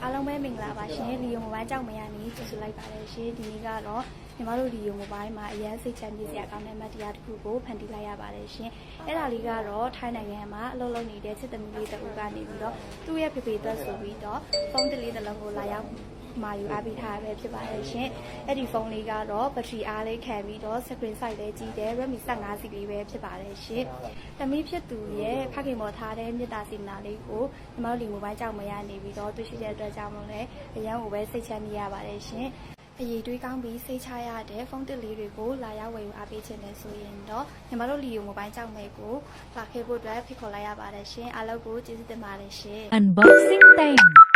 အားလုံးပဲမင်္ဂလာပါရှင်လီယိုမိုဘိုင်းကြောင့်မရနေကျေးဇူးလိုက်ပါတယ်ရှင်ဒီနေ့ကတော့ညီမတို့လီယိုမိုဘိုင်းမှာအရင်စိတ်ချမ်းမြေစရာကောင်းတဲ့မတရားတစ်ခုကိုဖန်တီးလိုက်ရပါတယ်ရှင်အဲ့ဒါလေးကတော့ထိုင်းနိုင်ငံမှာအလုပ်လုပ်နေတဲ့ချစ်သမီးလေးတဦးကနေပြီးတော့သူ့ရဲ့ဖေဖေသက်ဆိုပြီးတော့ဖုန်းတလေးတစ်လုံးကိုလာရောက်မာယူအားပေးထားရပဲဖြစ်ပါတယ်ရှင်အဲ့ဒီဖုန်းလေးကတော့ဘက်ထရီအားလေးခံပြီးတော့ screen size လေးကြီးတယ် Redmi 15 စီလေးပဲဖြစ်ပါတယ်ရှင်သမီးဖြစ်သူရဲ့ဖခင်ပေါ်ထားတဲ့မြတ်တာစီနာလေးကိုညီမတို့လီမိုဘိုင်းကြောင့်မရနေပြီးတော့တွေ့ရှိတဲ့အတွက်ကြောင့်မို့လဲအရန်ကိုပဲစိတ်ချမ်းမြေရပါတယ်ရှင်အရေးတွေးကောင်းပြီးစိတ်ချရတဲ့ဖုန်းတစ်လေးတွေကိုလာရောက်ဝယ်ယူအားပေးခြင်းနဲ့ဆိုရင်တော့ညီမတို့လီယိုမိုဘိုင်းကြောင့်မဲကိုလာခဲ့ဖို့အတွက်ဖိတ်ခေါ်လိုက်ရပါတယ်ရှင်အားလုံးကိုကျေးဇူးတင်ပါတယ်ရှင် Unboxing time